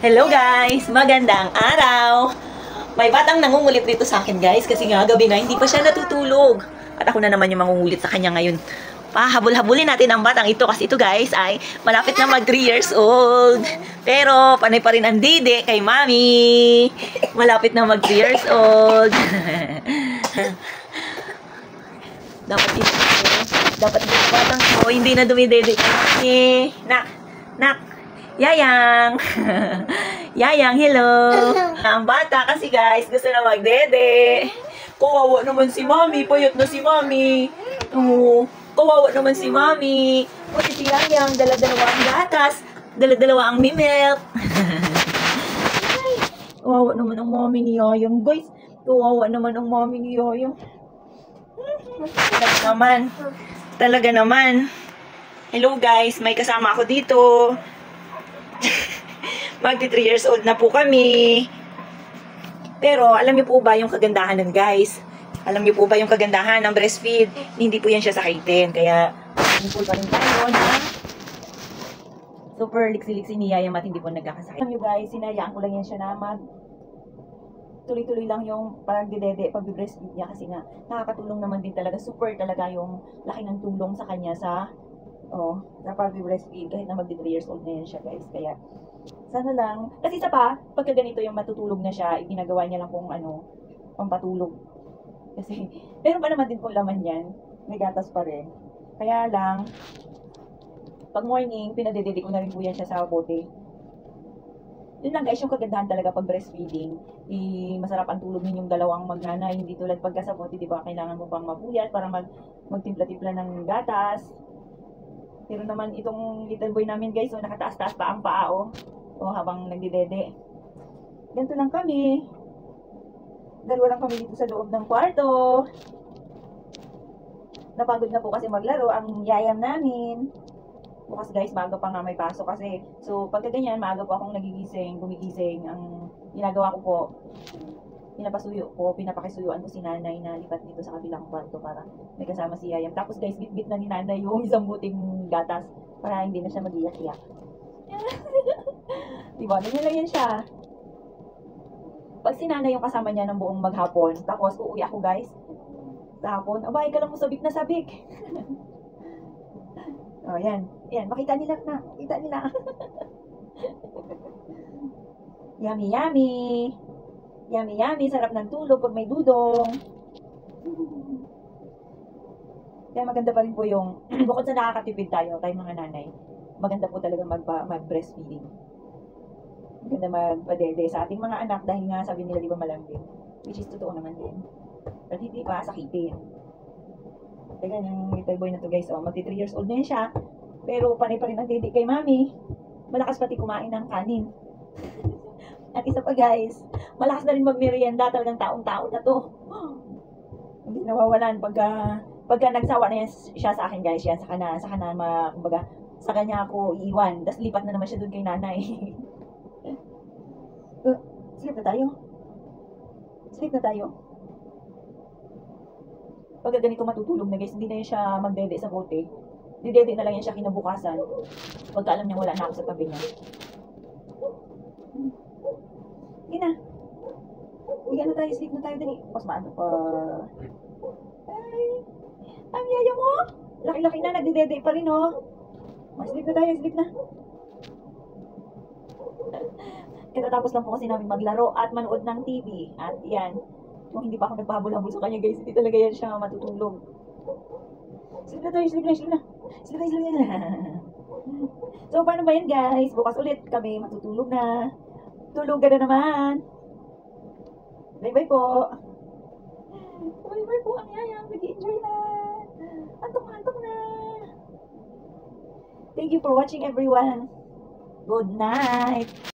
Hello guys! Magandang araw! May batang nangungulit dito sa akin guys kasi nga gabi na hindi pa siya natutulog. At ako na naman yung mangungulit sa kanya ngayon. Pahabol-habulin natin ang batang ito kasi ito guys ay malapit na mag 3 years old. Pero panay pa rin ang dede kay mami. Malapit na mag 3 years old. Dapat yung batang ko hindi na dumidede kasi. Nak! Yayang! Yayang, hello! Ang bata kasi guys, gusto na magdede. Kawawa naman si mami, payat na si mami. Kawawa naman si mami. Pati si Yayang, dala-dalawa ang gatas, dala-dalawa ang milk. Kawawa naman ang mami ni Yayang guys. Kawawa naman ang mami ni Yayang. Talaga naman. Hello guys, may kasama ako dito. Magti 3 years old na po kami. Pero, alam niyo po ba yung kagandahan nun, guys? Alam niyo po ba yung kagandahan ng breastfeed? Hindi po yan siya sakitin. Kaya, simple pa rin tayo na super liksi-liksi ni Yayang at hindi po nagkakasakit. Alam niyo guys, sinayaan ko lang yan siya na tuloy-tuloy lang yung pagdedede, pag-breastfeed niya kasi nga, nakakatulong naman din talaga. Super talaga yung laki ng tulong sa kanya sa pag-breastfeed kahit na mag 3 years old na yan siya guys. Kaya sana lang, kasi isa pa, pagka ganito yung matutulog na siya, ginagawa niya lang kung pampatulog. Kasi, meron pa naman din po laman yan, may gatas pa rin. Kaya lang, pag morning, pinadedede ko na rin po yan siya sa bote. Yun lang guys, yung kagandahan talaga pag breastfeeding, masarap ang tulog ninyong dalawang magnanay, hindi tulad pagka sa bote, di ba, kailangan mo pang mabuyat para magtimpla-timpla ng gatas. Pero naman itong little boy namin guys, nakataas-taas pa ang paa habang nagdidede. Ganito lang kami. Dalawa lang kami dito sa loob ng kwarto. Napagod na po kasi maglaro ang Yayang namin. Bukas guys, maaga pa nga may pasok kasi. So pagka ganyan, maaga po akong gumigising. Ang ginagawa ko po, pinapakisuyuan ko si nanay na lipat dito sa kabilang kwarto para may kasama si Yayang. Tapos guys, bit-bit na ni nanay yung isang buting gatas para hindi na siya mag-iyak-iyak. Diba? Ganyan lang yan siya. Pag si nanay yung kasama niya ng buong maghapon, tapos uuwi ako guys, sa hapon, abay ka lang mo sabik na sabik. Yan. Yan, makita nila na. Makita nila. Yummy, yummy. Yummy, yummy. Sarap ng tulog pag may dudong. Kaya maganda pa rin po yung, bukod sa nakakatipid tayo mga nanay, maganda po talaga mag-breastfeeding. Maganda magpadede sa ating mga anak dahil nga sabi nila di ba malambing. Which is totoo naman din. At hindi pa sakitin. Kaya yung little boy na to guys, magti 3 years old na yan siya. Pero panay pa rin ang dede kay mami. Malakas pati kumain ng kanin. At isa pa guys, malakas na rin magmerienda, talagang taong-tao na to. Hindi nawawalan pagka nagsawa na yan siya sa akin guys, yan sa kanya ako iiwan. Tapos lipat na naman siya doon kay nanay. Sleep na tayo. Sleep na tayo. Pagka ganito matutulog na guys, hindi na yan siya magdede sa bote. Didede na lang yan siya kinabukasan. Pagka alam niya wala na ako sa tabi niya. Sige na. Higa na tayo, sleep na tayo dali. Pas maano pa. Ay, ang yaya mo. Laki-laki na, nagdidede pa rin Sleep na tayo, sleep na. Katatapos lang po kasi namin maglaro at manood ng TV. At yan, kung hindi pa ako nagpahabol-habol sa kanya guys, hindi talaga yan siya matutulog. Sleep na tayo, sleep na, sleep na. Sleep na, sleep na. So, paano ba yan guys? Bukas ulit kami matutulog na. Tulugan na naman. Bye-bye po. Bye-bye po ang Yayang. Nag-enjoy na. Antok na. Thank you for watching everyone. Good night.